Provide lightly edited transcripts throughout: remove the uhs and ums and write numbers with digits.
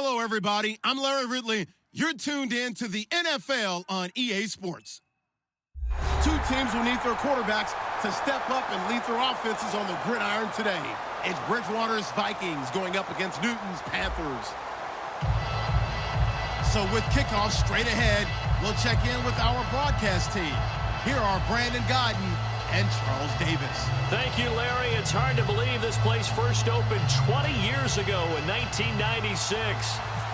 Hello, everybody. I'm Larry Ridley. You're tuned in to the NFL on EA Sports. Two teams will need their quarterbacks to step up and lead their offenses on the gridiron today. It's Bridgewater's Vikings going up against Newton's Panthers. So with kickoff straight ahead, we'll check in with our broadcast team. Here are Brandon Godden and Charles Davis. Thank you, Larry. It's hard to believe this place first opened 20 years ago in 1996.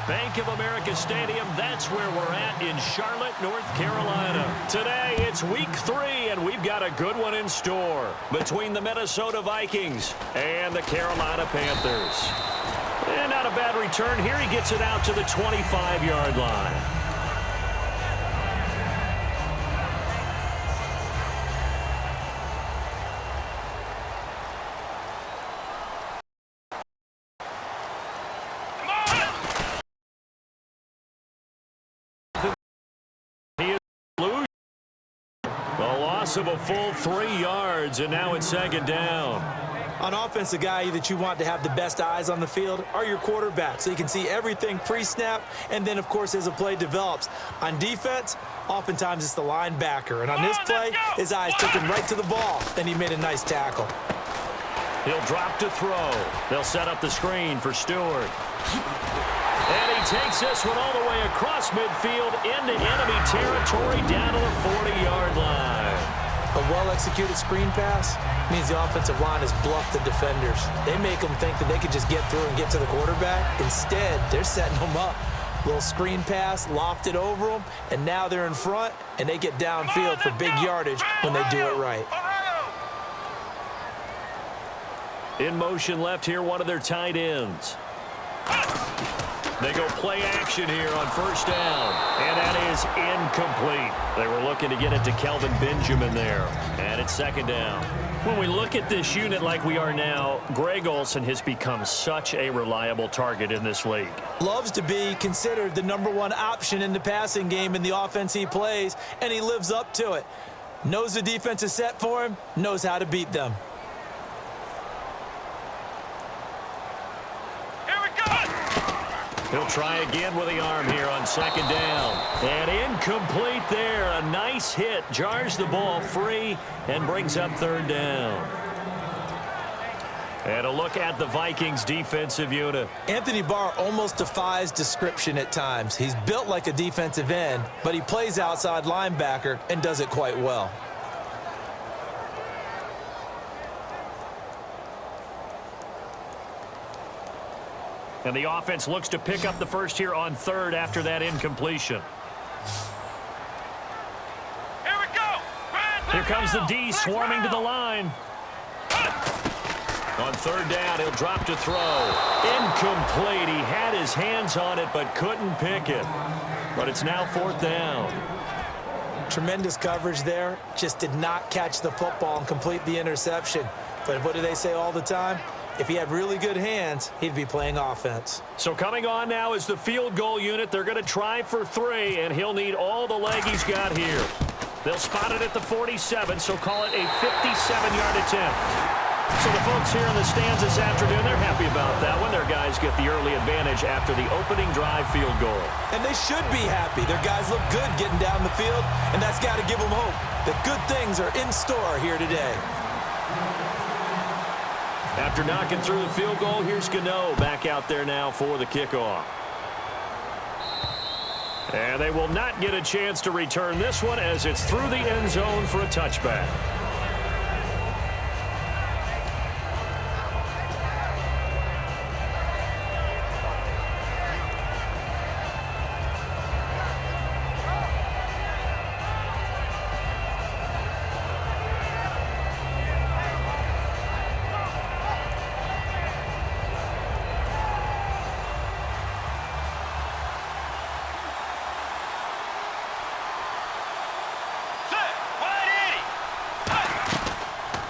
Bank of America Stadium, that's where we're at in Charlotte, North Carolina. Today, it's week 3, and we've got a good one in store between the Minnesota Vikings and the Carolina Panthers. And not a bad return here. He gets it out to the 25-yard line. Of a full 3 yards, and now it's second down. On offense, the guy that you want to have the best eyes on the field are your quarterbacks, so you can see everything pre-snap, and then, of course, as the play develops. On defense, oftentimes it's the linebacker, and on this play, his eyes took him right to the ball, and he made a nice tackle. He'll drop to throw. They'll set up the screen for Stewart. And he takes this one all the way across midfield into enemy territory down to the 40-yard line. A well-executed screen pass means the offensive line has bluffed the defenders. They make them think that they could just get through and get to the quarterback. Instead, they're setting them up. Little screen pass, lofted over them, and now they're in front, and they get downfield for big yardage when they do it right. In motion left here, one of their tight ends. They go play action here on first down, and that is incomplete. They were looking to get it to Kelvin Benjamin there, and it's second down. When we look at this unit like we are now, Greg Olsen has become such a reliable target in this league. Loves to be considered the #1 option in the passing game in the offense he plays, and he lives up to it. Knows the defense is set for him, knows how to beat them. He'll try again with the arm here on second down. And incomplete there. A nice hit. Jars the ball free and brings up third down. And a look at the Vikings defensive unit. Anthony Barr almost defies description at times. He's built like a defensive end, but he plays outside linebacker and does it quite well. And the offense looks to pick up the first here on third after that incompletion. Here we go. Here comes the D swarming to the line. On third down, he'll drop to throw. Incomplete. He had his hands on it but couldn't pick it. But it's now fourth down. Tremendous coverage there. Just did not catch the football and complete the interception. But what do they say all the time? If he had really good hands, he'd be playing offense. So coming on now is the field goal unit. They're going to try for 3, and he'll need all the leg he's got here. They'll spot it at the 47, so call it a 57-yard attempt. So the folks here in the stands this afternoon, they're happy about that one. Their guys get the early advantage after the opening drive field goal. And they should be happy. Their guys look good getting down the field, and that's got to give them hope that good things are in store here today. After knocking through the field goal, here's Gano back out there now for the kickoff. And they will not get a chance to return this one as it's through the end zone for a touchback.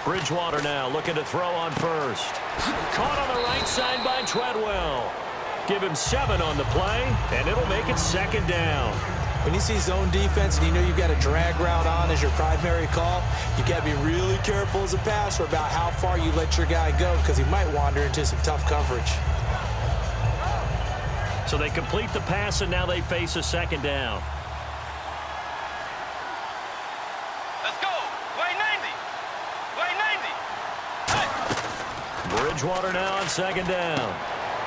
Bridgewater now looking to throw on first. Caught on the right side by Treadwell. Give him 7 on the play, and it'll make it second down. When you see zone defense and you know you've got a drag route on as your primary call, you've got to be really careful as a passer about how far you let your guy go because he might wander into some tough coverage. So So they complete the pass, and now they face a second down. Let's go. Way 90. Way 90. Hey. Bridgewater now on second down.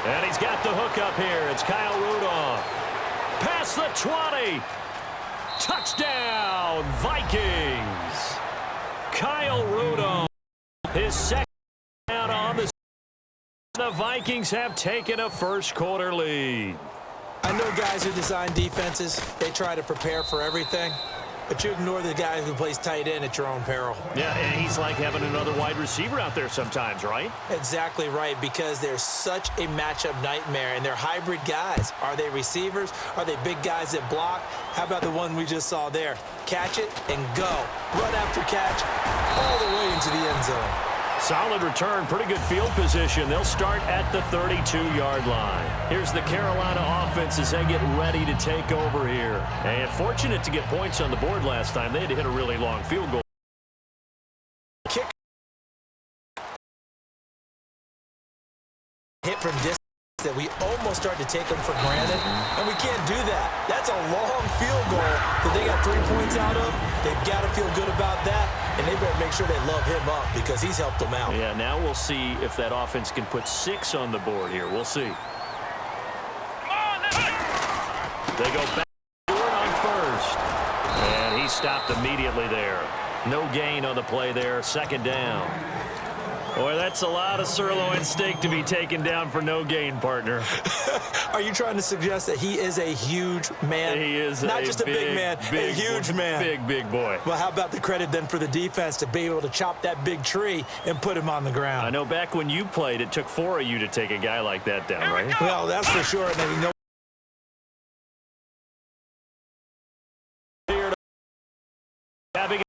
And he's got the hook up here. It's Kyle Rudolph. Past the 20. Touchdown, Vikings. Kyle Rudolph, his second down on the season. The Vikings have taken a first-quarter lead. I know guys who design defenses, they try to prepare for everything, but you ignore the guy who plays tight end at your own peril. Yeah, and he's like having another wide receiver out there sometimes, right? Exactly right, because they're such a matchup nightmare, and they're hybrid guys. Are they receivers? Are they big guys that block? How about the one we just saw there? Catch it and go. Run after catch all the way into the end zone. Solid return, pretty good field position. They'll start at the 32-yard line. Here's the Carolina offense as they get ready to take over here. And fortunate to get points on the board last time. They had to hit a really long field goal. Kick. Hit from distance that we almost start to take them for granted, and we can't do that. That's a long field goal that they got 3 points out of. They've got to feel good about that, and they better make sure they love him up because he's helped them out. Yeah, now we'll see if that offense can put 6 on the board here. We'll see. They go back on first, and he stopped immediately there. No gain on the play there, second down. Boy, that's a lot of sirloin steak to be taken down for no gain, partner. Are you trying to suggest that he is a huge man? He is not just a big man, a huge man. Big boy. Well, how about the credit then for the defense to be able to chop that big tree and put him on the ground? I know back when you played, it took 4 of you to take a guy like that down, right? Well, that's for sure. And then you know, Having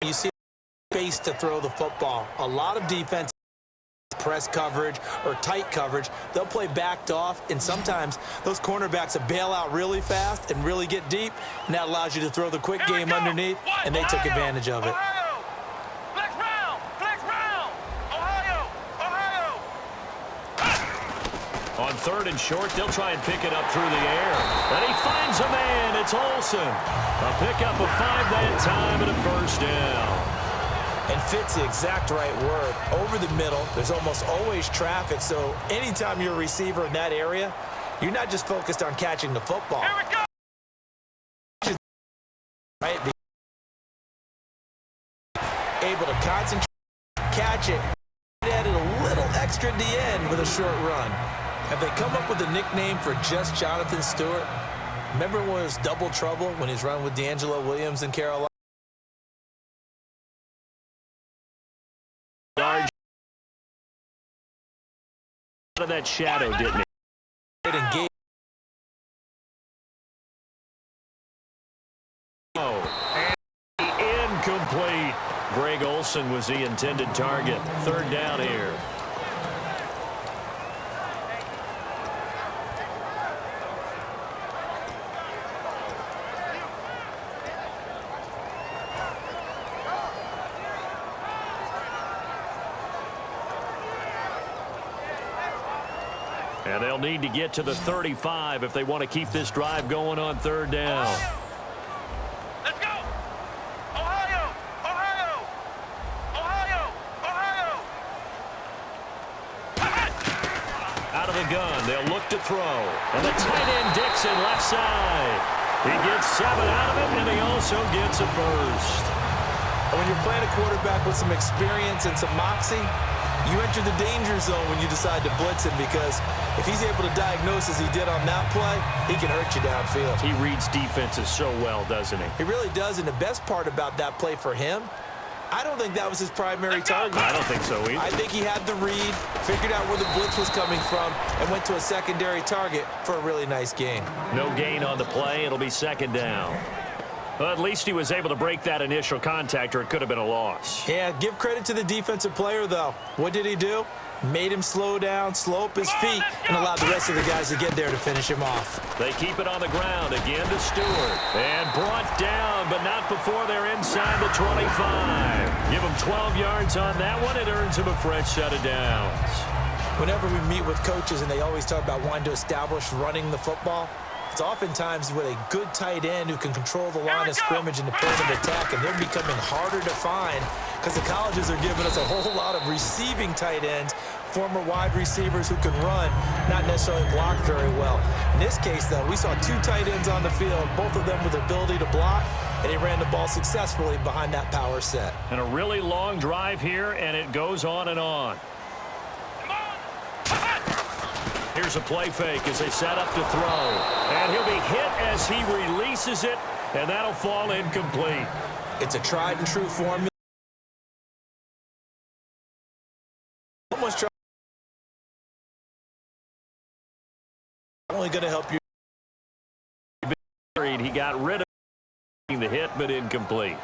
you see space to throw the football. A lot of defense, press coverage or tight coverage, they'll play backed off, and sometimes those cornerbacks will bail out really fast and really get deep, and that allows you to throw the quick game underneath, and they took advantage of it. Ohio. Flex round. Flex round. Ohio. Ohio. on third and short, they'll try and pick it up through the air. And he finds a man. It's Olsen. A pickup of 5 that time and a first down. And fit's the exact right word. Over the middle, there's almost always traffic, so anytime you're a receiver in that area, you're not just focused on catching the football. Here we go. Right? Able to concentrate, catch it, added a little extra at the end with a short run. Have they come up with a nickname for just Jonathan Stewart? Remember when it was double trouble when he was running with D'Angelo Williams in Carolina? Out of that shadow, didn't he? And incomplete. Greg Olsen was the intended target. Third down here. And they'll need to get to the 35 if they want to keep this drive going on third down. Let's go. Ohio. Ohio. Ohio. Ohio. Out of the gun, they'll look to throw. And the tight end Dixon left side. He gets 7 out of it, and he also gets a first. When you're playing a quarterback with some experience and some moxie, you enter the danger zone when you decide to blitz him, because if he's able to diagnose as he did on that play, he can hurt you downfield. He reads defenses so well, doesn't he? He really does, and the best part about that play for him, I don't think that was his primary target. I don't think so either. I think he had the read, figured out where the blitz was coming from, and went to a secondary target for a really nice gain. No gain on the play. It'll be second down. Well, at least he was able to break that initial contact, or it could have been a loss. Yeah, give credit to the defensive player, though. What did he do? Made him slow down, slow up his feet, and allowed the rest of the guys to get there to finish him off. They keep it on the ground again to Stewart. And brought down, but not before they're inside the 25. Give him 12 yards on that one. It earns him a fresh set of downs. Whenever we meet with coaches and they always talk about wanting to establish running the football, it's oftentimes with a good tight end who can control the line of scrimmage and the point of attack, and they're becoming harder to find because the colleges are giving us a whole lot of receiving tight ends, former wide receivers who can run, not necessarily block very well. In this case, though, we saw two tight ends on the field, both of them with the ability to block, and he ran the ball successfully behind that power set. And a really long drive here, and it goes on and on. Here's a play fake as they set up to throw. And he'll be hit as he releases it, and that'll fall incomplete. It's a tried and true formula. Almost try. Only going to help you. He got rid of the hit, but incomplete.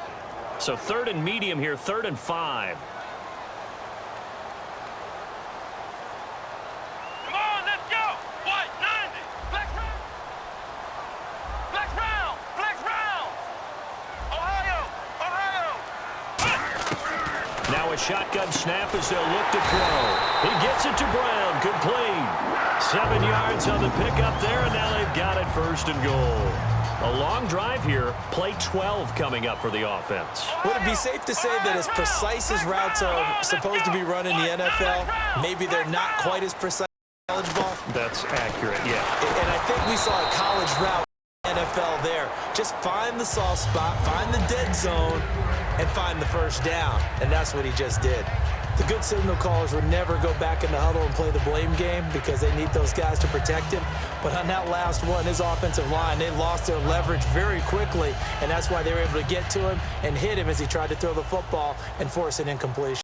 So 3rd and medium here, 3rd and 5. Now a shotgun snap as they'll look to throw. He gets it to Brown, complete. 7 yards on the pickup there, and now they've got it 1st and goal. A long drive here, play 12 coming up for the offense. Would it be safe to say that as precise as routes are supposed to be run in the NFL, maybe they're not quite as precise as college ball? That's accurate, yeah. And I think we saw a college route in the NFL there. Just find the soft spot, find the dead zone, and find the 1st down, and that's what he just did. The good signal callers would never go back in the huddle and play the blame game because they need those guys to protect him. But on that last one, his offensive line, they lost their leverage very quickly, and that's why they were able to get to him and hit him as he tried to throw the football and force an incompletion.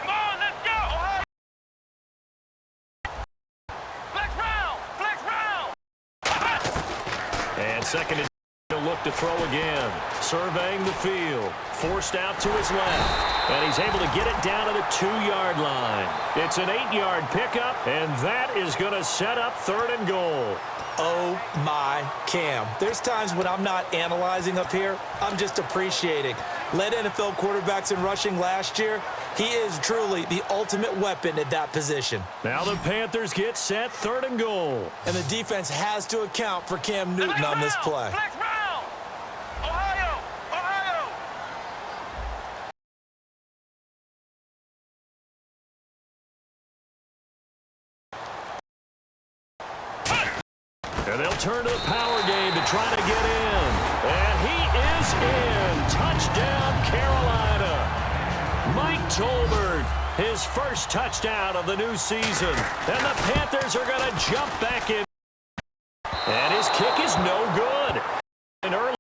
Come on, let's go! Flex round! And 2nd and he'll look to throw again. Surveying the field. Forced out to his left. And he's able to get it down to the 2-yard line. It's an 8-yard pickup, and that is going to set up 3rd and goal. Oh, my Cam. There's times when I'm not analyzing up here. I'm just appreciating. Led NFL quarterbacks in rushing last year. He is truly the ultimate weapon at that position. Now the Panthers get set, 3rd and goal. And the defense has to account for Cam Newton on this play. Flex round! Ohio! And they'll turn to the power game to try to get in. And he is in. Touchdown, Carolina. Mike Tolbert, his 1st touchdown of the new season. And the Panthers are going to jump back in. And his kick is no good. An early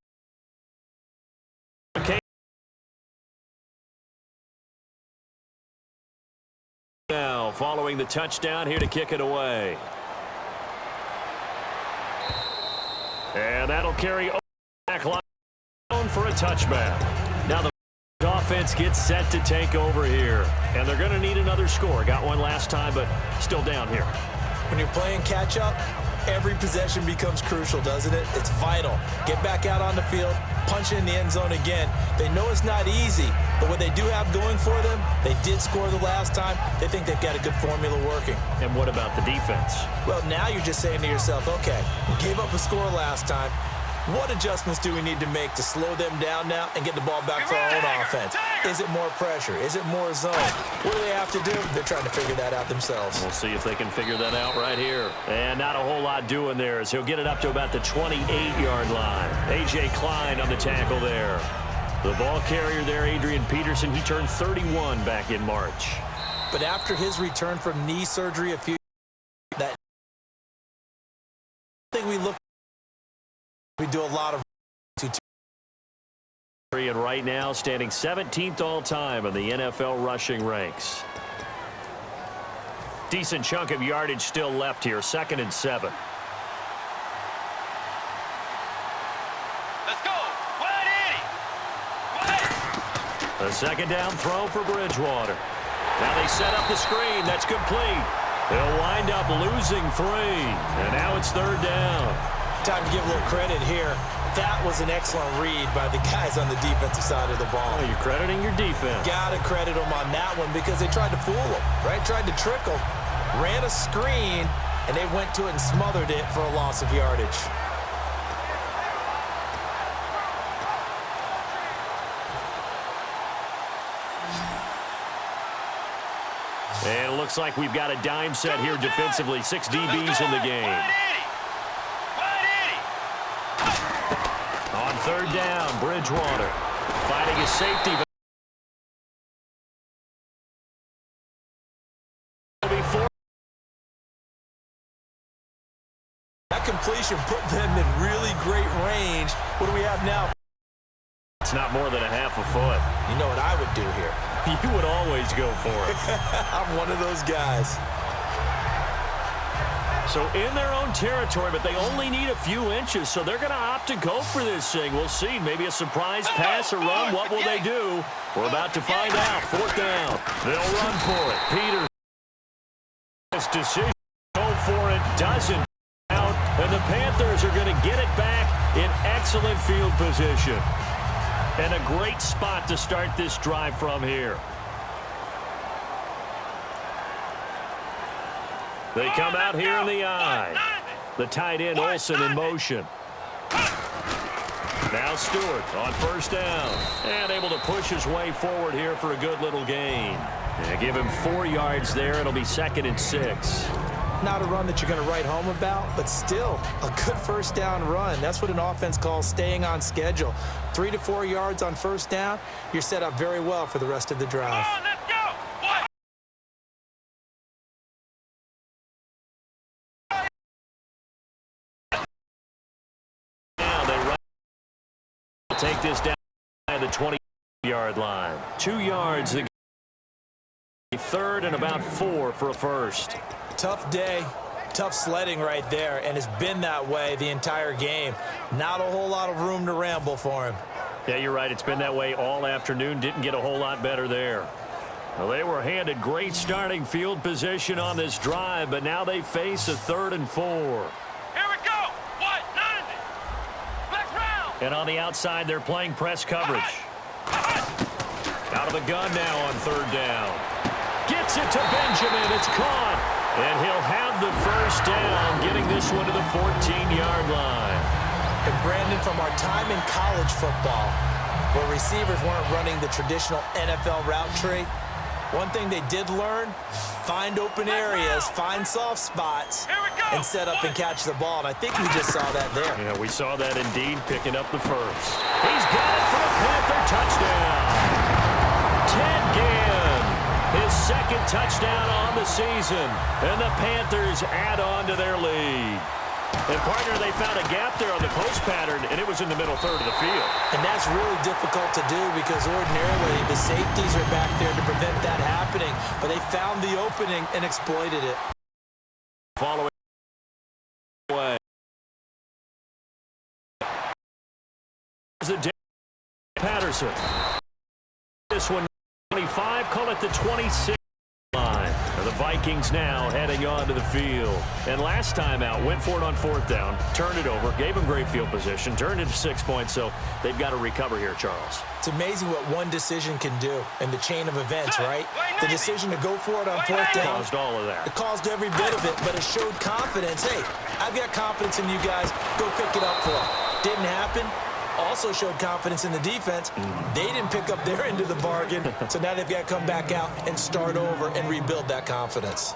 now following the touchdown here to kick it away. And that'll carry back line for a touchback. Now the offense gets set to take over here. And they're going to need another score. Got one last time, but still down here. When you're playing catch-up, every possession becomes crucial, doesn't it? It's vital. Get back out on the field, punch it in the end zone again. They know it's not easy, but what they do have going for them, they did score the last time. They think they've got a good formula working. And what about the defense? Well, now you're just saying to yourself, okay, we gave up a score last time. What adjustments do we need to make to slow them down now and get the ball back for our own offense? Is it more pressure? Is it more zone? What do they have to do? They're trying to figure that out themselves. We'll see if they can figure that out right here. And not a whole lot doing there as he'll get it up to about the 28-yard line. A.J. Klein on the tackle there. The ball carrier there, Adrian Peterson, he turned 31 back in March. But after his return from knee surgery a few years ago, I think we do a lot of and right now standing 17th all-time in the NFL rushing ranks. Decent chunk of yardage still left here, 2nd and 7. Let's go! Wide Eddie! A 2nd down throw for Bridgewater. Now they set up the screen. That's complete. They'll wind up losing 3. And now it's 3rd down. Time to give a little credit here. That was an excellent read by the guys on the defensive side of the ball. Oh, you're crediting your defense. Got to credit them on that one because they tried to fool them, right? Tried to trick them. Ran a screen, and they went to it and smothered it for a loss of yardage. And it looks like we've got a dime set here defensively. 6 DBs in the game. On 3rd down, Bridgewater finding his safety. That completion put them in really great range. What do we have now? It's not more than a half a foot. You know what I would do here? You would always go for it. I'm one of those guys. So in their own territory, but they only need a few inches, so they're going to opt to go for this thing. We'll see. Maybe a surprise pass or run. What will they do? We're about to find out. 4th down. They'll run for it. Peters. This decision. Go for it. Doesn't out. And the Panthers are going to get it back in excellent field position. And a great spot to start this drive from here. They come out here in the eye. The tight end, Olsen, in motion. Now Stewart on 1st down. And able to push his way forward here for a good little gain. And give him 4 yards there. It'll be 2nd and 6. Not a run that you're going to write home about, but still a good 1st down run. That's what an offense calls staying on schedule. 3 to 4 yards on 1st down. You're set up very well for the rest of the drive. Come on, let's go. What? Now they run. Take this down at the 20-yard line. 2 yards. 3rd and about 4 for a first. Tough day, tough sledding right there, and it's been that way the entire game. Not a whole lot of room to ramble for him. Yeah, you're right. It's been that way all afternoon. Didn't get a whole lot better there. Well, they were handed great starting field position on this drive, but now they face a 3rd and 4. Here we go. What? None of it. Let's round. And on the outside, they're playing press coverage. Out of the gun now on 3rd down. Gets it to Benjamin. It's caught. And he'll have the 1st down, getting this one to the 14-yard line. And Brandon, from our time in college football, where receivers weren't running the traditional NFL route tree, one thing they did learn, find open areas, find soft spots, and set up and catch the ball. And I think we just saw that there. Yeah, we saw that indeed, picking up the 1st. He's got it for a Panther touchdown. Ted Ginn, his 2nd touchdown on the season. And the Panthers add on to their lead. And, partner, they found a gap there on the post pattern, and it was in the middle 3rd of the field. And that's really difficult to do because ordinarily the safeties are back there to prevent that happening. But they found the opening and exploited it. Following away. Patterson. This one, 25, call it the 26 line. And the Vikings now heading on to the field. And last time out, went for it on 4th down, turned it over, gave them great field position, turned it to 6 points, so they've got to recover here, Charles. It's amazing what one decision can do in the chain of events, right? The decision to go for it on 4th down. Caused all of that. It caused every bit of it, but it showed confidence. Hey, I've got confidence in you guys. Go pick it up for them. Didn't happen. Also showed confidence in the defense. They didn't pick up their end of the bargain, so now they've got to come back out and start over and rebuild that confidence.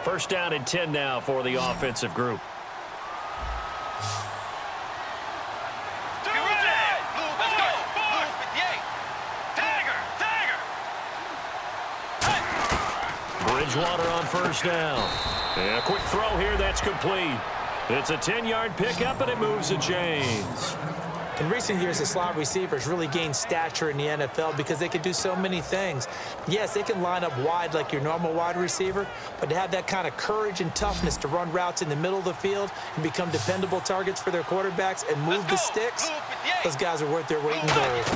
1st down and 10 now for the offensive group. Let's go. 58. Dagger. Bridgewater on 1st down. And a quick throw here, that's complete. It's a 10-yard pickup, and it moves the chains. In recent years, the slot receivers really gained stature in the NFL because they can do so many things. Yes, they can line up wide like your normal wide receiver, but to have that kind of courage and toughness to run routes in the middle of the field and become dependable targets for their quarterbacks and move the sticks, those guys are worth their weight in gold.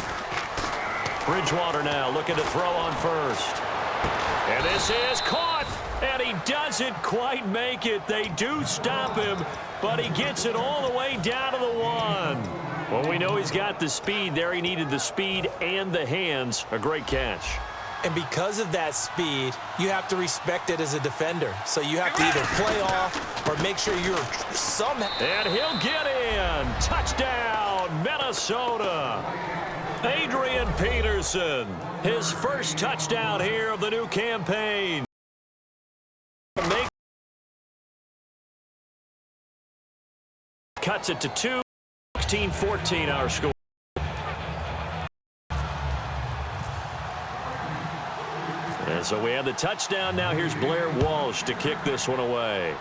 Bridgewater now looking to throw on first. And this is caught, and he doesn't quite make it. They do stop him, but he gets it all the way down to the 1. Well, we know he's got the speed there. He needed the speed and the hands. A great catch. And because of that speed, you have to respect it as a defender. So you have to either play off or make sure you're somehow. And he'll get in. Touchdown, Minnesota. Adrian Peterson, his first touchdown here of the new campaign. Cuts it to 2, 16-14 our score. And so we have the touchdown. Now here's Blair Walsh to kick this one away.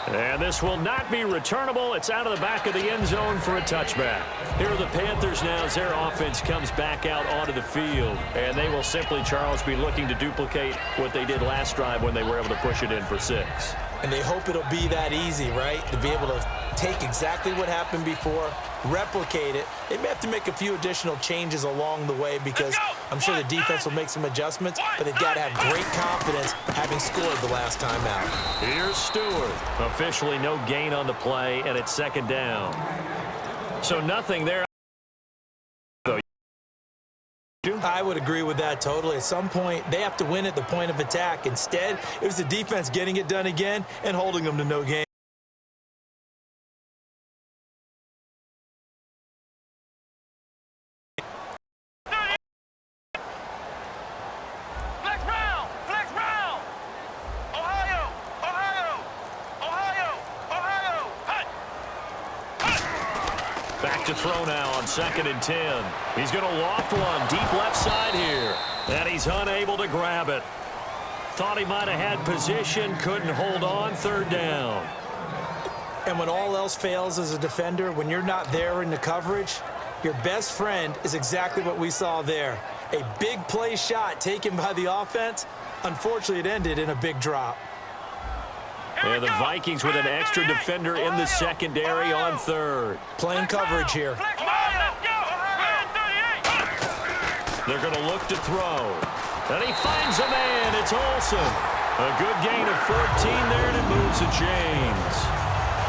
And this will not be returnable. It's out of the back of the end zone for a touchback. Here are the Panthers now as their offense comes back out onto the field. And they will simply, Charles, be looking to duplicate what they did last drive when they were able to push it in for 6. And they hope it'll be that easy, right? To be able to take exactly what happened before, replicate it. They may have to make a few additional changes along the way because I'm sure the defense will make some adjustments, but they've got to have great confidence having scored the last time out. Here's Stewart. Officially no gain on the play, and it's second down. So nothing there. I would agree with that totally. At some point, they have to win at the point of attack. Instead, it was the defense getting it done again and holding them to no gain. Back to throw now on 2nd and 10. He's going to loft one deep left side here. And he's unable to grab it. Thought he might have had position, couldn't hold on, 3rd down. And when all else fails as a defender, when you're not there in the coverage, your best friend is exactly what we saw there. A big play shot taken by the offense. Unfortunately, it ended in a big drop. And the Vikings with an extra defender in the secondary on 3rd. Playing coverage here. They're going to look to throw. And he finds a man. It's Olsen. A good gain of 14 there, and it moves the chains.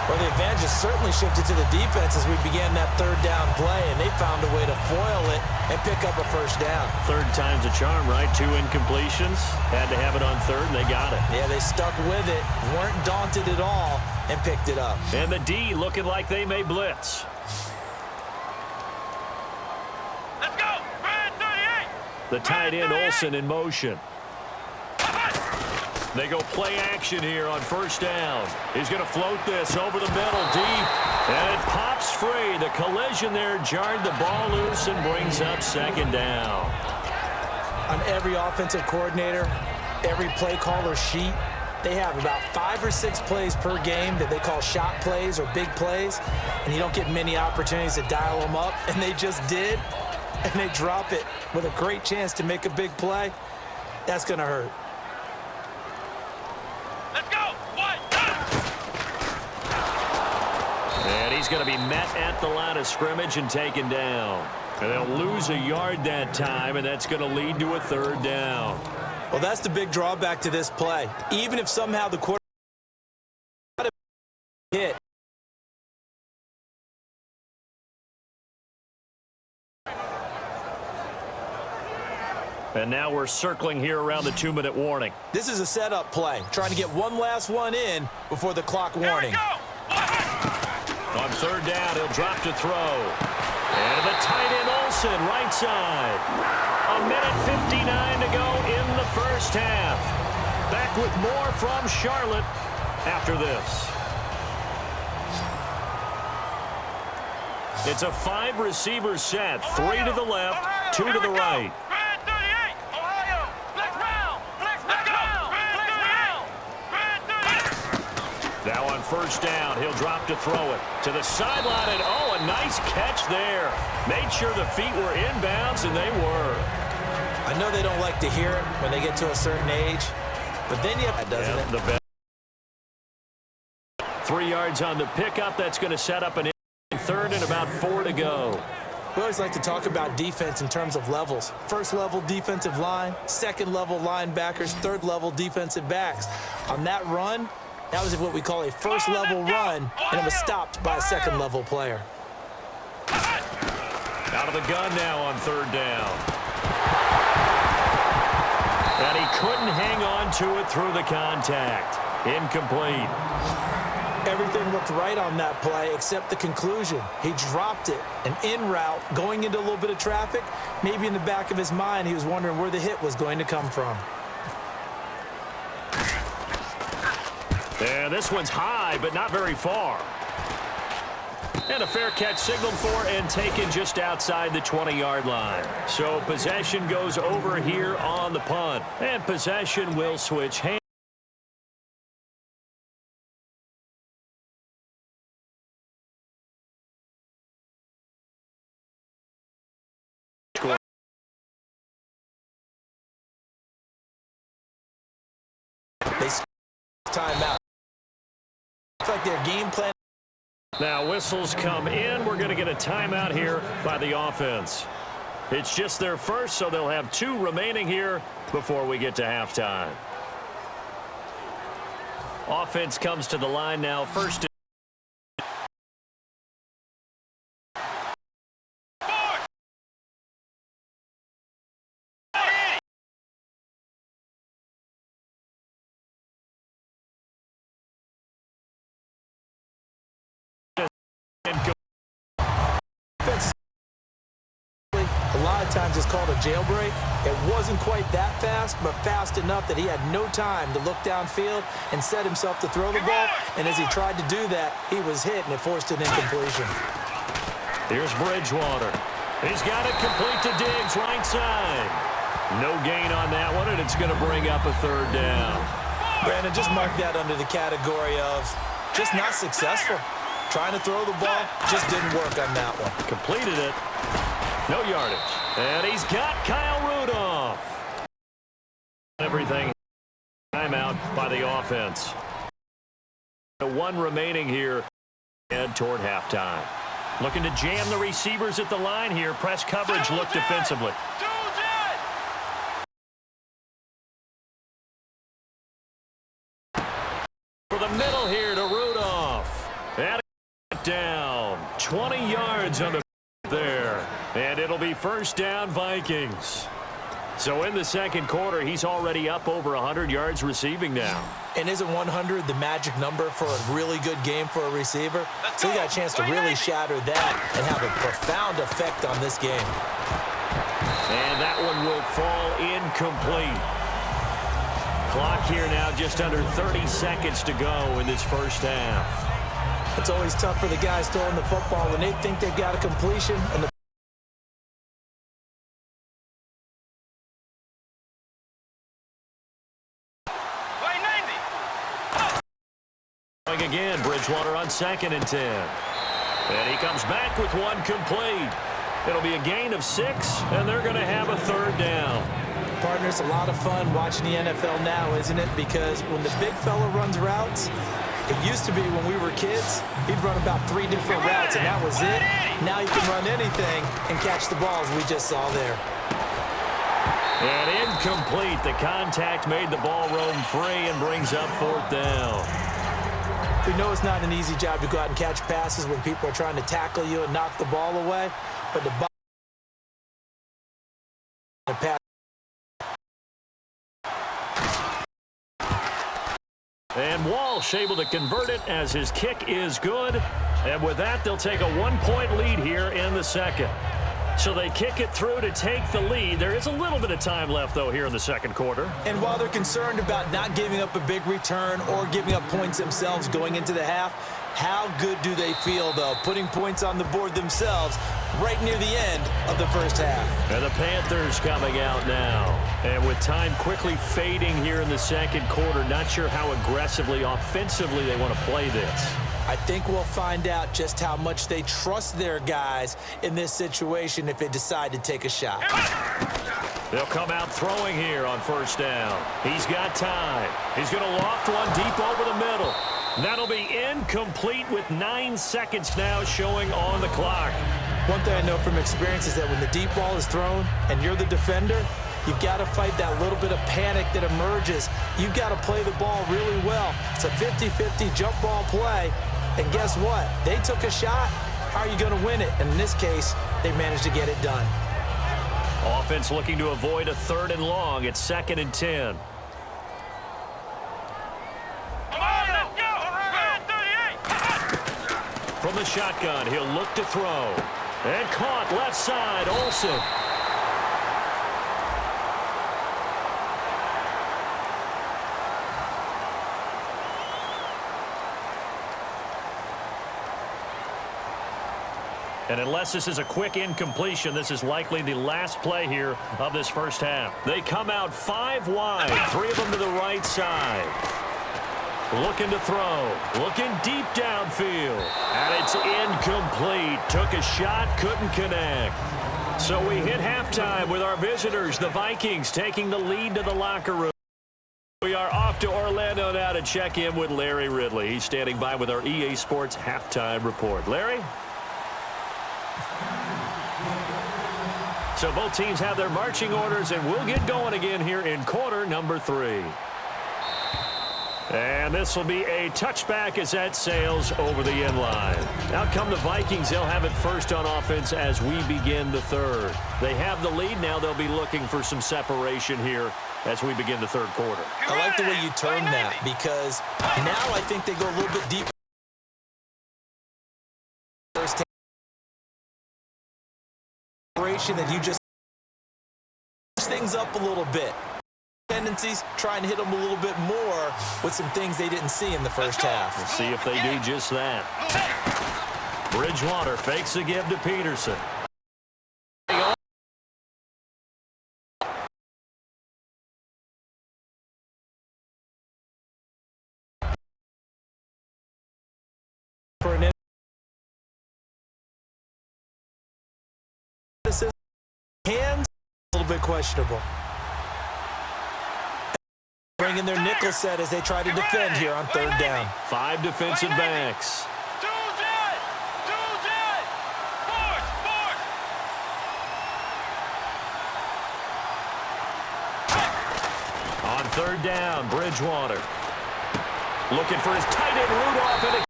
Well, the advantage has certainly shifted to the defense as we began that 3rd down play, and they found a way to foil it and pick up a 1st down. 3rd time's a charm, right? 2 incompletions. Had to have it on 3rd, and they got it. Yeah, they stuck with it, weren't daunted at all, and picked it up. And the D looking like they may blitz. Let's go! Red 38! The tight end Olsen in motion. They go play action here on 1st down. He's going to float this over the middle deep. And it pops free. The collision there jarred the ball loose and brings up 2nd down. On every offensive coordinator, every play caller sheet, they have about 5 or 6 plays per game that they call shot plays or big plays. And you don't get many opportunities to dial them up. And they just did. And they drop it with a great chance to make a big play. That's going to hurt. And he's going to be met at the line of scrimmage and taken down. And they'll lose a yard that time, and that's going to lead to a 3rd down. Well, that's the big drawback to this play. Even if somehow the quarterback hit. And now we're circling here around the 2-minute warning. This is a setup play, trying to get one last one in before the clock warning. On 3rd down, he'll drop to throw. And the tight end Olsen, right side. 1:59 to go in the 1st half. Back with more from Charlotte after this. It's a 5-receiver set. 3 to the left, 2 to the right. Now on 1st down, he'll drop to throw it to the sideline, and oh, a nice catch there. Made sure the feet were inbounds, and they were. I know they don't like to hear it when they get to a certain age, but then you have, doesn't it? The 3 yards on the pickup. That's going to set up an 3rd and about 4 to go. We always like to talk about defense in terms of levels. First-level defensive line, second-level linebackers, third-level defensive backs. On that run, that was what we call a first-level run, and it was stopped by a second-level player. Out of the gun now on third down. And he couldn't hang on to it through the contact. Incomplete. Everything looked right on that play except the conclusion. He dropped it, an in route, going into a little bit of traffic. Maybe in the back of his mind, he was wondering where the hit was going to come from. And this one's high, but not very far. And a fair catch signaled for and taken just outside the 20-yard line. So possession goes over here on the punt. And possession will switch hands. They timeout. It's like their game plan. Now whistles come in. We're going to get a timeout here by the offense. It's just their first, so they'll have 2 remaining here before we get to halftime. Offense comes to the line now. First. A lot of times it's called a jailbreak. It wasn't quite that fast, but fast enough that he had no time to look downfield and set himself to throw the ball. And as he tried to do that, he was hit, and it forced an incompletion. Here's Bridgewater. He's got it complete to Diggs, right side. No gain on that one, and it's going to bring up a third down. Brandon, just mark that under the category of just not successful. Trying to throw the ball, just didn't work on that one. Completed it. No yardage. And he's got Kyle Rudolph. Everything. Timeout by the offense. 1 remaining here. And toward halftime. Looking to jam the receivers at the line here. Press coverage look defensively. For the middle here to Rudolph. And down. 20 yards on the there. And it'll be first down Vikings. So in the second quarter, he's already up over 100 yards receiving now. And isn't 100 the magic number for a really good game for a receiver? So he got a chance to really shatter that and have a profound effect on this game. And that one will fall incomplete. Clock here now just under 30 seconds to go in this first half. It's always tough for the guys throwing the football when they think they've got a completion and the again, Bridgewater on 2nd and 10. And he comes back with one complete. It'll be a gain of 6, and they're going to have a third down. Partner, it's a lot of fun watching the NFL now, isn't it? Because when the big fella runs routes, it used to be when we were kids, he'd run about 3 different routes, and that was it. Now he can run anything and catch the balls we just saw there. And incomplete. The contact made the ball roam free and brings up 4th down. We know it's not an easy job to go out and catch passes when people are trying to tackle you and knock the ball away, but the pass. And Walsh able to convert it as his kick is good. And with that, they'll take a 1-point lead here in the second. So they kick it through to take the lead. There is a little bit of time left, though, here in the second quarter. And while they're concerned about not giving up a big return or giving up points themselves going into the half, how good do they feel, though, putting points on the board themselves right near the end of the first half? And the Panthers coming out now. And with time quickly fading here in the second quarter, not sure how aggressively, offensively they want to play this. I think we'll find out just how much they trust their guys in this situation if they decide to take a shot. They'll come out throwing here on first down. He's got time. He's going to loft one deep over the middle. That'll be incomplete with 9 seconds now showing on the clock. One thing I know from experience is that when the deep ball is thrown and you're the defender, you've got to fight that little bit of panic that emerges. You've got to play the ball really well. It's a 50-50 jump ball play. And guess what? They took a shot. How are you going to win it? And in this case, they managed to get it done. Offense looking to avoid a 3rd and long. It's 2nd and 10. From the shotgun, he'll look to throw. And caught left side, Olsen. And unless this is a quick incompletion, this is likely the last play here of this first half. They come out 5 wide, 3 of them to the right side. Looking to throw, looking deep downfield, and it's incomplete. Took a shot, couldn't connect. So we hit halftime with our visitors, the Vikings, taking the lead to the locker room. We are off to Orlando now to check in with Larry Ridley. He's standing by with our EA Sports halftime report. Larry? So both teams have their marching orders, and we'll get going again here in quarter number 3. And this will be a touchback as that sails over the end line. Out come the Vikings. They'll have it first on offense as we begin the 3rd. They have the lead. Now they'll be looking for some separation here as we begin the 3rd quarter. I like the way you term that because now I think they go a little bit deeper. First separation that you just things up a little bit. Tendencies, try and hit them a little bit more with some things they didn't see in the first half. We'll see if they do just that. Bridgewater fakes the give to Peterson. For an hands, a little bit questionable. Bringing their nickel set as they try to defend here on 3rd down. 5 defensive backs. On 3rd down, Bridgewater. Looking for his tight end, Rudolph, and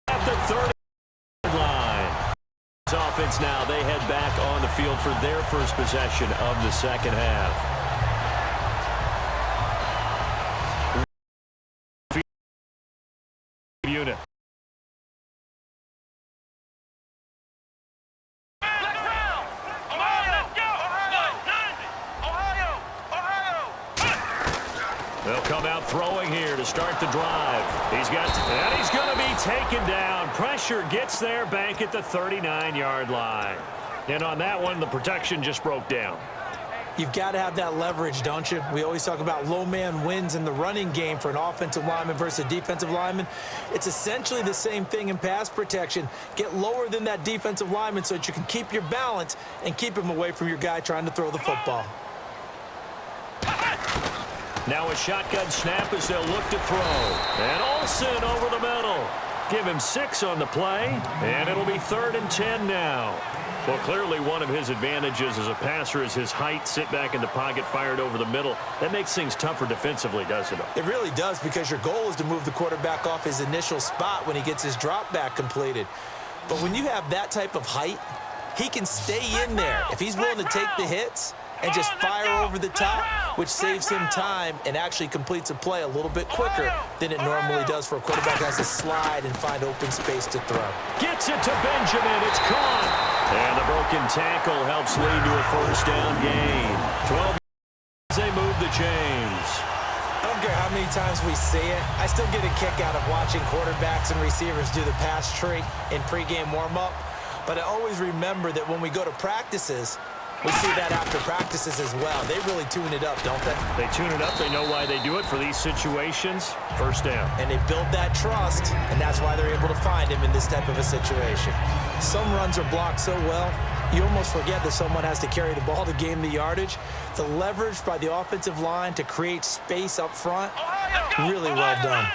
at the 30 line. Offense now, they head back on the field for their first possession of the second half. Unit. They'll come out throwing here to start the drive. He's going to be taken down. Pressure gets there, bank at the 39-yard line. And on that one, the protection just broke down. You've got to have that leverage, don't you? We always talk about low man wins in the running game for an offensive lineman versus a defensive lineman. It's essentially the same thing in pass protection. Get lower than that defensive lineman so that you can keep your balance and keep him away from your guy trying to throw the football. Now a shotgun snap as they'll look to throw. And Olsen over the middle. Give him 6 on the play, and it'll be 3rd and 10 now. Well, clearly one of his advantages as a passer is his height, sit back in the pocket, fired over the middle. That makes things tougher defensively, doesn't it? It really does, because your goal is to move the quarterback off his initial spot when he gets his drop back completed. But when you have that type of height, he can stay in there. If he's willing to take the hits and just fire over the top, which saves him time and actually completes a play a little bit quicker than it normally does for a quarterback who has to slide and find open space to throw. Gets it to Benjamin. It's caught. And the broken tackle helps lead to a first down gain. 12 as they move the chains. I don't care how many times we see it. I still get a kick out of watching quarterbacks and receivers do the pass tree in pregame warm-up. But I always remember that when we go to practices, we see that after practices as well. They really tune it up, don't they? They tune it up. They know why they do it for these situations. First down. And they build that trust, and that's why they're able to find him in this type of a situation. Some runs are blocked so well, you almost forget that someone has to carry the ball to gain the yardage. The leverage by the offensive line to create space up front, really well done.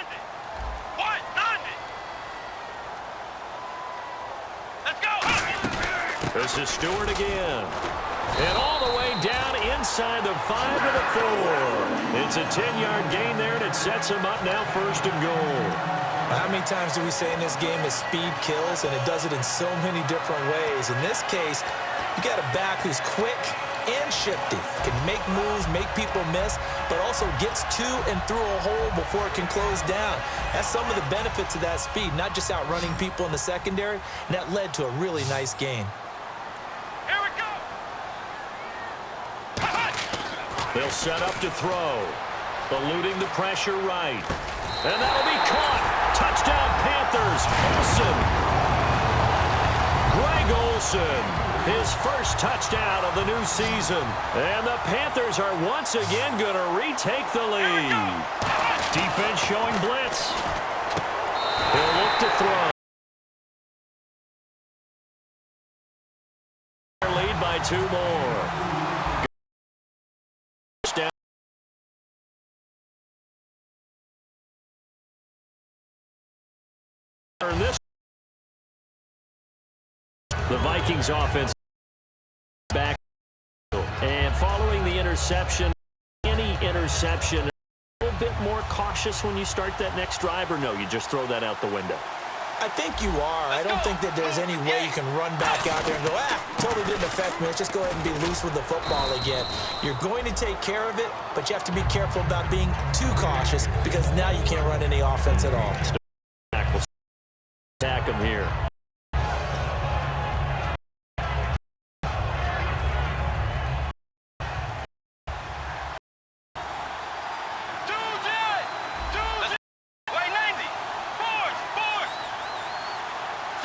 This is Stewart again. And all the way down inside the 5 to the 4. It's a 10-yard gain there, and it sets him up now 1st and goal. How many times do we say in this game that speed kills, and it does it in so many different ways? In this case, you got a back who's quick and shifty, can make moves, make people miss, but also gets to and through a hole before it can close down. That's some of the benefits of that speed, not just outrunning people in the secondary, and that led to a really nice gain. Here we go. They'll set up to throw. Eluding the pressure right. And that'll be caught. Touchdown, Panthers. Olsen. Greg Olsen. His first touchdown of the new season. And the Panthers are once again going to retake the lead. Defense showing blitz. He'll look to throw. Lead by 2 more. The Vikings offense back, and following the interception, any interception, a little bit more cautious when you start that next drive, or no, you just throw that out the window? I think you are. I don't think that there's any way you can run back out there and go, totally didn't affect me. Let's just go ahead and be loose with the football again. You're going to take care of it, but you have to be careful about being too cautious because now you can't run any offense at all. Attack him here.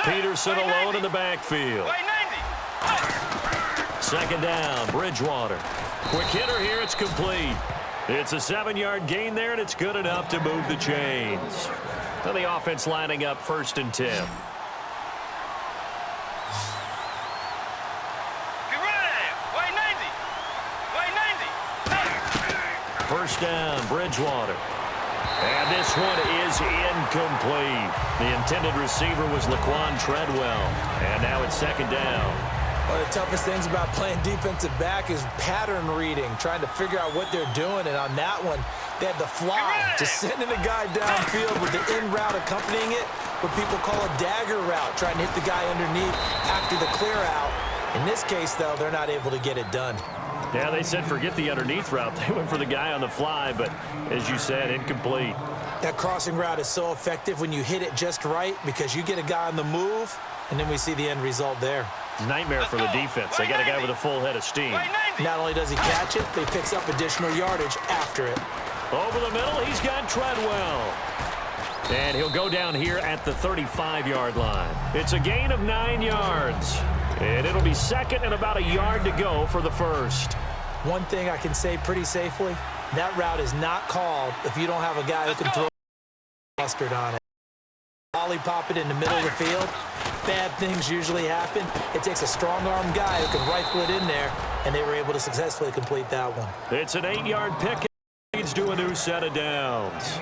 Peterson alone in the backfield. Second down, Bridgewater. Quick hitter here, it's complete. It's a 7-yard gain there, and it's good enough to move the chains. And the offense lining up 1st and 10. First down, Bridgewater. And this one is incomplete. The intended receiver was Laquan Treadwell. And now it's 2nd down. One of the toughest things about playing defensive back is pattern reading, trying to figure out what they're doing. And on that one, they had the fly, just sending a guy downfield with the in route accompanying it, what people call a dagger route, trying to hit the guy underneath after the clear out. In this case, though, they're not able to get it done. Yeah, they said forget the underneath route. They went for the guy on the fly, but as you said, incomplete. That crossing route is so effective when you hit it just right because you get a guy on the move, and then we see the end result there. It's a nightmare for the defense. They got a guy with a full head of steam. Not only does he catch it, but he picks up additional yardage after it. Over the middle, he's got Treadwell. And he'll go down here at the 35-yard line. It's a gain of 9 yards. And it'll be 2nd and about a yard to go for the 1st. One thing I can say pretty safely, that route is not called if you don't have a guy who can throw mustard on it. Lollipop it in the middle of the field, bad things usually happen. It takes a strong-arm guy who can rifle it in there, and they were able to successfully complete that one. It's an 8-yard pick. Leads to a new set of downs.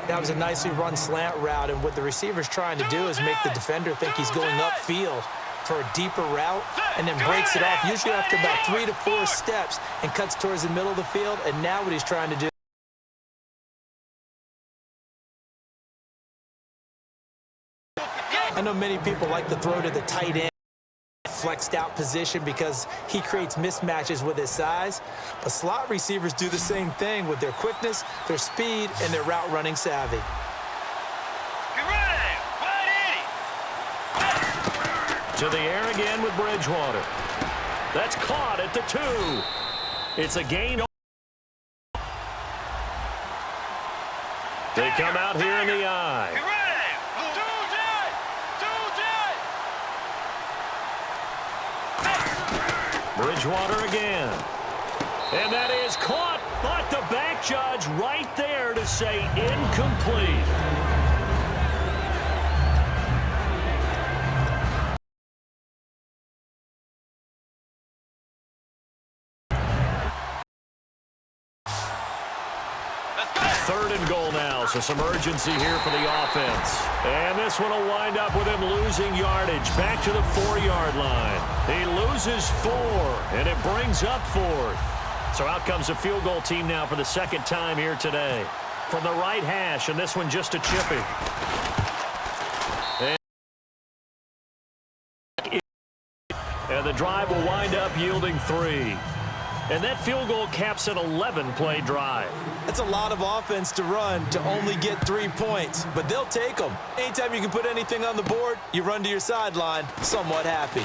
That was a nicely run slant route, and what the receiver's trying to do is make the defender think he's going upfield for a deeper route and then breaks it off, usually after about 3 to 4 steps, and cuts towards the middle of the field. And now what he's trying to do, I know many people like to throw to the tight end, flexed out position because he creates mismatches with his size, but slot receivers do the same thing with their quickness, their speed, and their route running savvy. To the air again with Bridgewater. That's caught at the 2. It's a gain. They come out here in the I. Bridgewater again. And that is caught, but the back judge right there to say incomplete. 3rd and goal now, so some urgency here for the offense. And this one will wind up with him losing yardage back to the 4-yard line. He loses 4, and it brings up 4th. So out comes the field goal team now for the 2nd time here today. From the right hash, and this one just a chippy. And the drive will wind up yielding 3. And that field goal caps an 11-play drive. That's a lot of offense to run to only get 3 points, but they'll take them. Anytime you can put anything on the board, you run to your sideline somewhat happy.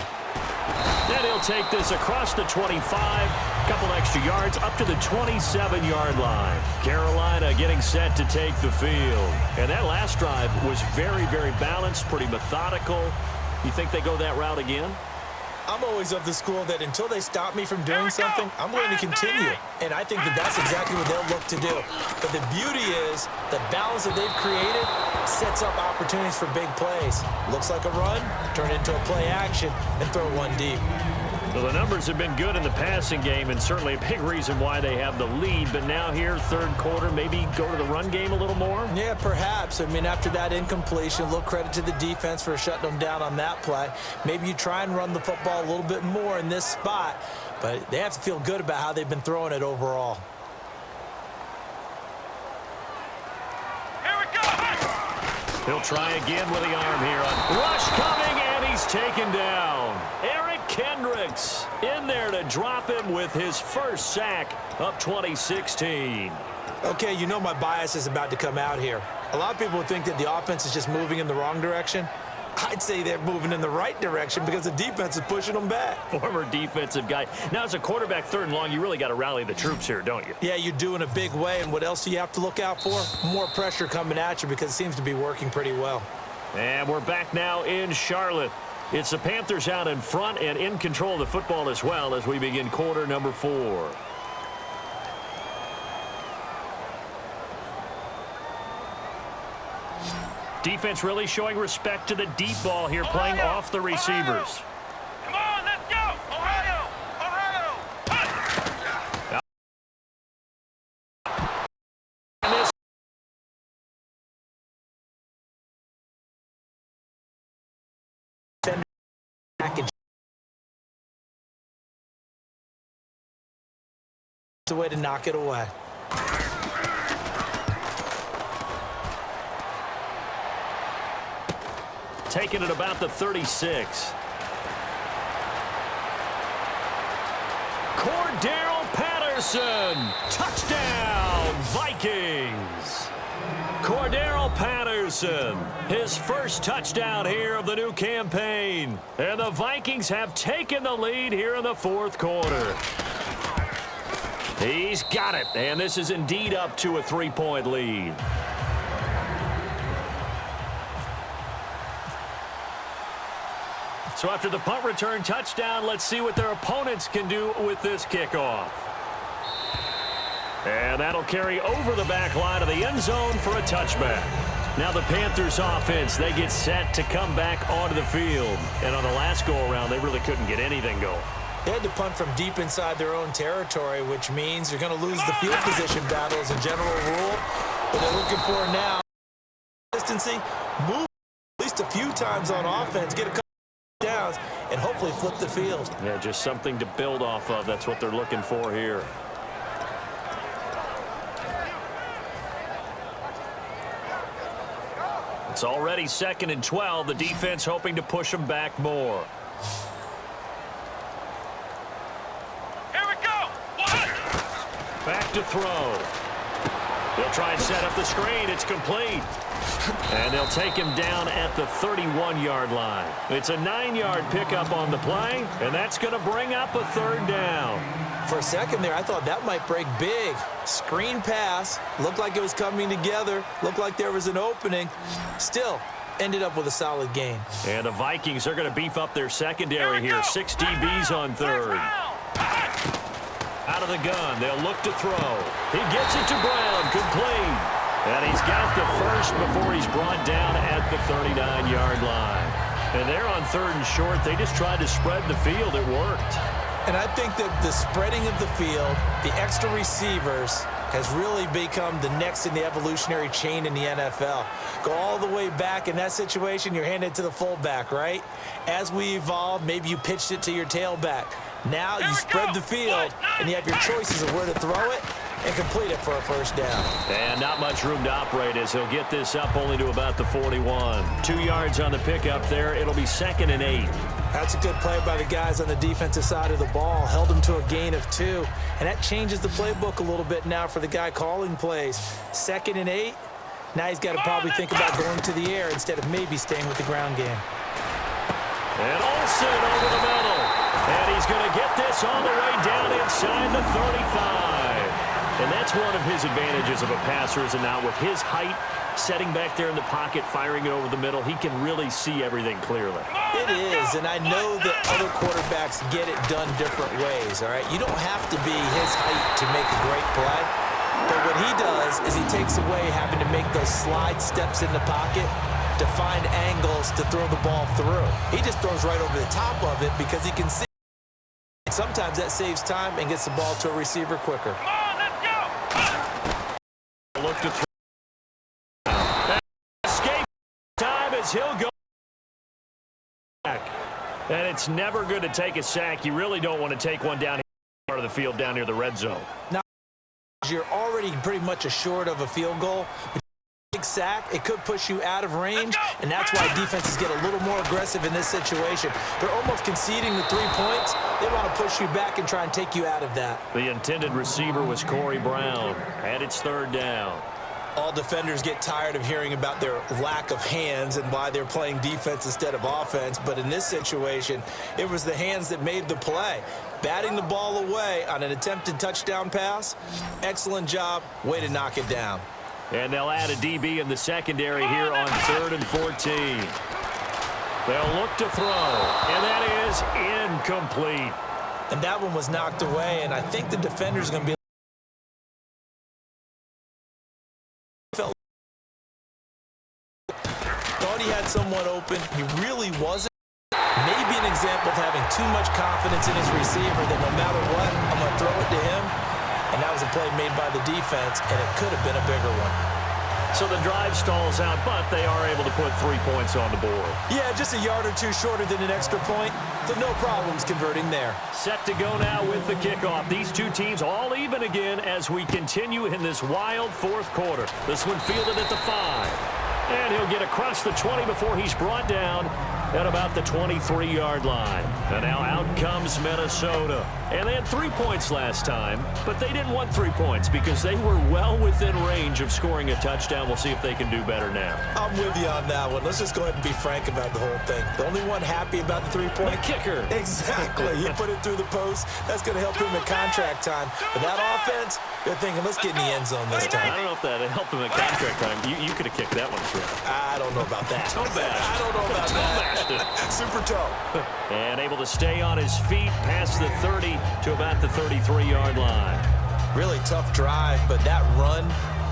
Then he'll take this across the 25, couple extra yards up to the 27-yard line. Carolina getting set to take the field. And that last drive was very, very balanced, pretty methodical. You think they go that route again? I'm always of the school that until they stop me from doing something, I'm going to continue. And I think that that's exactly what they'll look to do. But the beauty is the balance that they've created sets up opportunities for big plays. Looks like a run, turn it into a play action, and throw one deep. Well, the numbers have been good in the passing game, and certainly a big reason why they have the lead. But now here, 3rd quarter, maybe go to the run game a little more? Yeah, perhaps. I mean, after that incompletion, a little credit to the defense for shutting them down on that play. Maybe you try and run the football a little bit more in this spot, but they have to feel good about how they've been throwing it overall. Here we go. He'll try again with the arm here. Rush coming, and he's taken down. Eric Kendricks in there to drop him with his first sack of 2016. Okay, you know my bias is about to come out here. A lot of people would think that the offense is just moving in the wrong direction. I'd say they're moving in the right direction because the defense is pushing them back. Former defensive guy. Now, as a quarterback 3rd and long, you really got to rally the troops here, don't you? Yeah, you do in a big way. And what else do you have to look out for? More pressure coming at you because it seems to be working pretty well. And we're back now in Charlotte. It's the Panthers out in front and in control of the football as well as we begin quarter number 4. Defense really showing respect to the deep ball here, playing off the receivers. Come on, let's go. Ohio. And this It's a way to knock it away. taking it about the 36. Cordero Patterson, touchdown, Vikings. Cordero Patterson, his first touchdown here of the new campaign. And the Vikings have taken the lead here in the 4th quarter. He's got it, and this is indeed up to a 3-point lead. So after the punt return touchdown, let's see what their opponents can do with this kickoff. And that'll carry over the back line of the end zone for a touchback. Now the Panthers offense, they get set to come back onto the field. And on the last go-around, they really couldn't get anything going. They had to punt from deep inside their own territory, which means you're going to lose the field position battle as a general rule. What they're looking for now, consistency, move at least a few times on offense, get a couple downs, and hopefully flip the field. Yeah, just something to build off of. That's what they're looking for here. It's already 2nd and 12. The defense hoping to push them back more. Here we go. What? Back to throw. They'll try and set up the screen. It's complete. And they'll take him down at the 31-yard line. It's a 9-yard pickup on the play, and that's going to bring up a 3rd down. For a second there, I thought that might break big. Screen pass, looked like it was coming together, looked like there was an opening. Still, ended up with a solid gain. And the Vikings are going to beef up their secondary here. 6 DBs on 3rd. Out of the gun, they'll look to throw. He gets it to Brown, complete. And he's got the first before he's brought down at the 39-yard line. And they're on 3rd and short. They just tried to spread the field. It worked. And I think that the spreading of the field, the extra receivers, has really become the next in the evolutionary chain in the NFL. Go all the way back in that situation, you're handed to the fullback, right? As we evolve, maybe you pitched it to your tailback. Now you spread the field, and you have your choices of where to throw it and complete it for a first down. And not much room to operate as he'll get this up only to about the 41. 2 yards on the pickup there. It'll be 2nd and 8. That's a good play by the guys on the defensive side of the ball. Held them to a gain of 2. And that changes the playbook a little bit now for the guy calling plays. 2nd and 8. Now he's got to probably think about going to the air instead of maybe staying with the ground game. And Olsen over the middle. And he's going to get this all the way down inside the 35. And that's one of his advantages of a passer, is now with his height, setting back there in the pocket, firing it over the middle, he can really see everything clearly. It is, and I know that other quarterbacks get it done different ways, all right? You don't have to be his height to make a great play, but what he does is he takes away having to make those slide steps in the pocket to find angles to throw the ball through. He just throws right over the top of it because he can see. Sometimes that saves time and gets the ball to a receiver quicker. Look to throw. Escape time as he'll go back. And it's never good to take a sack. You really don't want to take one down here part of the field down near the red zone. Now, you're already pretty much assured of a field goal. Big sack, it could push you out of range, and that's why defenses get a little more aggressive in this situation. They're almost conceding the 3 points. They want to push you back and try and take you out of that. The intended receiver was Corey Brown, and it's 3rd down. All defenders get tired of hearing about their lack of hands and why they're playing defense instead of offense, but in this situation, it was the hands that made the play. Batting the ball away on an attempted touchdown pass, excellent job, way to knock it down. And they'll add a DB in the secondary here on 3rd and 14. They'll look to throw, and that is incomplete. And that one was knocked away, and I think the defender's going to be thought he had someone open. He really wasn't. Maybe an example of having too much confidence in his receiver that no matter what, I'm going to throw it to him. And that was a play made by the defense, and it could have been a bigger one. So the drive stalls out, but they are able to put 3 points on the board. Yeah, just a yard or two shorter than an extra point, so no problems converting there. Set to go now with the kickoff. These two teams all even again as we continue in this wild 4th quarter. This one fielded at the 5. And he'll get across the 20 before he's brought down at about the 23-yard line. And now out comes Minnesota. And they had 3 points last time, but they didn't want 3 points because they were well within range of scoring a touchdown. We'll see if they can do better now. I'm with you on that one. Let's just go ahead and be frank about the whole thing. The only one happy about the 3-point? The kicker. Exactly. You put it through the post. That's going to help him at contract time. But that offense, they're thinking, let's get in the end zone this time. I don't know if that helped him at contract time. You could have kicked that one through. I don't know about that. Toe bash. I don't know about that. Super toe. And able to stay on his feet past the 30 to about the 33-yard line. Really tough drive, but that run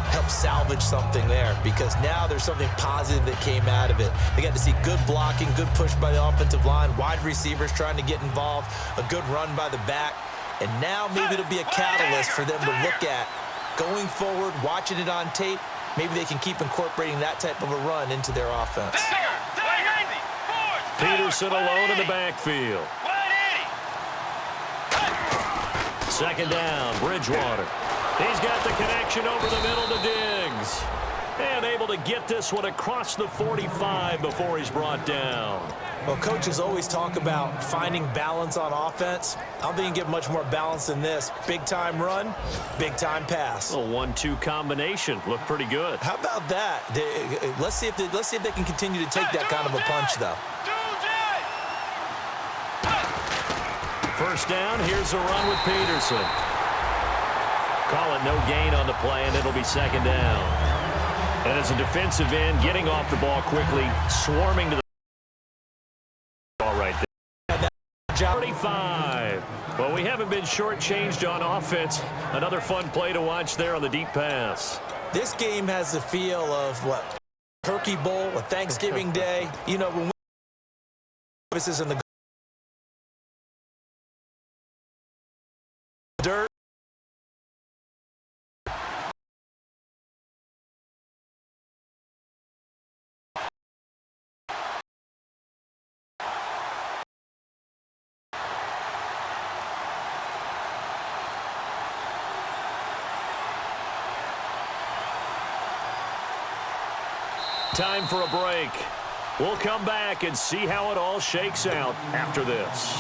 helped salvage something there because now there's something positive that came out of it. They got to see good blocking, good push by the offensive line, wide receivers trying to get involved, a good run by the back, and now maybe it'll be a catalyst for them to look at going forward, watching it on tape. Maybe they can keep incorporating that type of a run into their offense. Peterson alone in the backfield. 2nd down, Bridgewater. He's got the connection over the middle to Diggs. And able to get this one across the 45 before he's brought down. Well, coaches always talk about finding balance on offense. I don't think you can get much more balance than this. Big-time run, big-time pass. A 1-2 combination. Looked pretty good. How about that? Let's see if they can continue to take that kind of a punch, though. 1st down, here's a run with Peterson. Call it no gain on the play, and it'll be 2nd down. And as a defensive end, getting off the ball quickly, swarming to the ball right there. 35. Well, we haven't been shortchanged on offense. Another fun play to watch there on the deep pass. This game has the feel of, what, Turkey Bowl, a Thanksgiving Day. You know, when this is in the dirt, Time for a break. We'll come back and see how it all shakes out after this.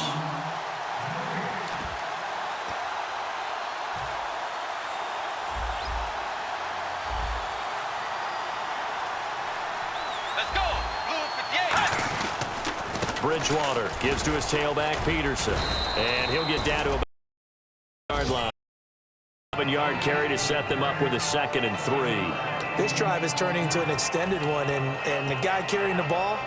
Let's go. Blue 58. Bridgewater gives to his tailback, Peterson. And he'll get down to about the yard line. 7-yard carry to set them up with a 2nd and 3. This drive is turning into an extended one, and the guy carrying the ball,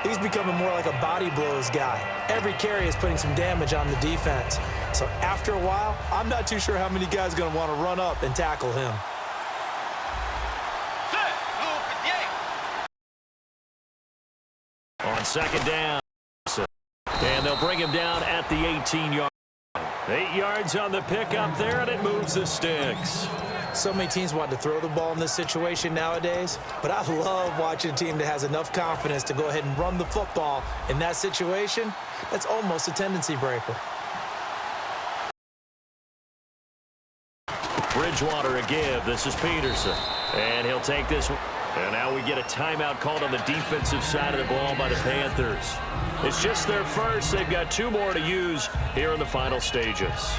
he's becoming more like a body blows guy. Every carry is putting some damage on the defense. So after a while, I'm not too sure how many guys are going to want to run up and tackle him. Set. Blue 58. On 2nd down. And they'll bring him down at the 18-yard. 8 yards on the pickup there, and it moves the sticks. So many teams want to throw the ball in this situation nowadays, but I love watching a team that has enough confidence to go ahead and run the football in that situation. That's almost a tendency breaker. Bridgewater a give. This is Peterson. And he'll take this one. And now we get a timeout called on the defensive side of the ball by the Panthers. It's just their first. They've got 2 more to use here in the final stages.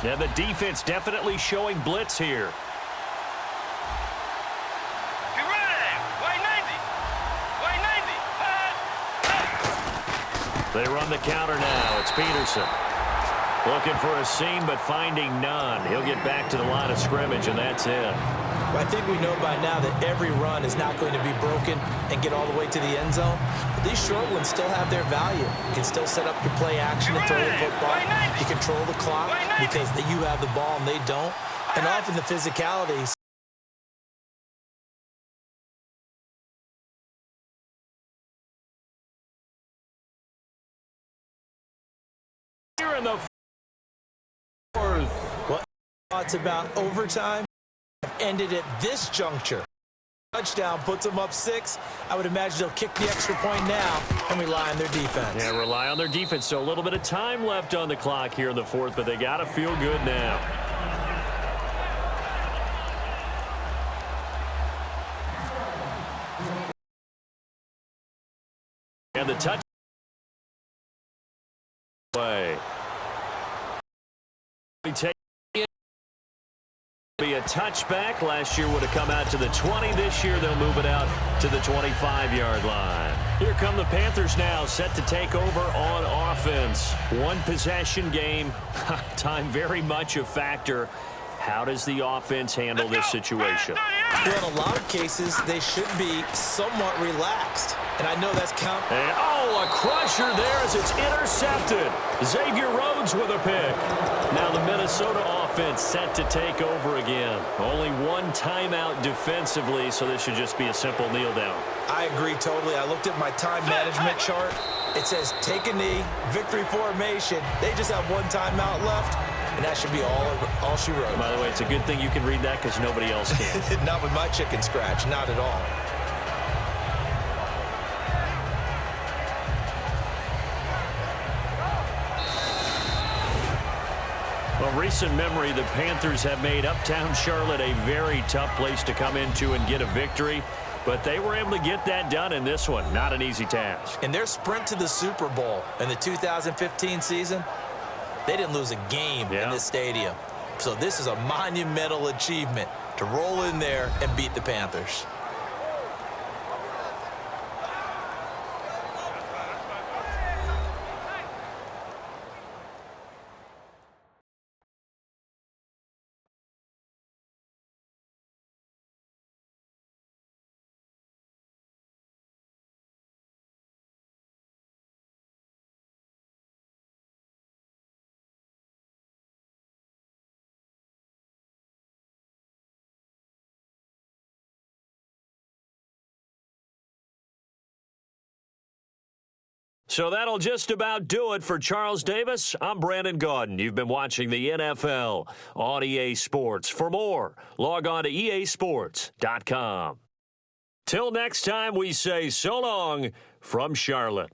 And the defense definitely showing blitz here. Get ready. White 90. White 90. They run the counter now. It's Peterson. Looking for a seam, but finding none. He'll get back to the line of scrimmage, and that's it. Well, I think we know by now that every run is not going to be broken and get all the way to the end zone. But these short ones still have their value. You can still set up your play action and throw the football. You control the clock because you have the ball and they don't. And often the physicality. Here in the 4th. What thoughts about overtime have ended at this juncture. Touchdown puts them up 6. I would imagine they'll kick the extra point now and rely on their defense. Yeah, rely on their defense. So a little bit of time left on the clock here in the 4th, but they got to feel good now. And the touch play. Be a touchback. Last year would have come out to the 20. This year they'll move it out to the 25-yard line. Here come the Panthers now, set to take over on offense. 1 possession game. Time very much a factor. How does the offense handle this situation? Well, in a lot of cases, they should be somewhat relaxed. And I know that's count. And, a crusher there as it's intercepted. Xavier Rhodes with a pick. Now the Minnesota offense set to take over again. Only 1 timeout defensively, so this should just be a simple kneel down. I agree totally. I looked at my time management chart. It says take a knee, victory formation. They just have 1 timeout left, and that should be all she wrote. By the way, it's a good thing you can read that because nobody else can. Not with my chicken scratch, not at all. Well, recent memory, the Panthers have made Uptown Charlotte a very tough place to come into and get a victory. But they were able to get that done in this one. Not an easy task. In their sprint to the Super Bowl in the 2015 season, they didn't lose a game in this stadium. So this is a monumental achievement to roll in there and beat the Panthers. So that'll just about do it for Charles Davis. I'm Brandon Gaudin. You've been watching the NFL on EA Sports. For more, log on to easports.com. Till next time, we say so long from Charlotte.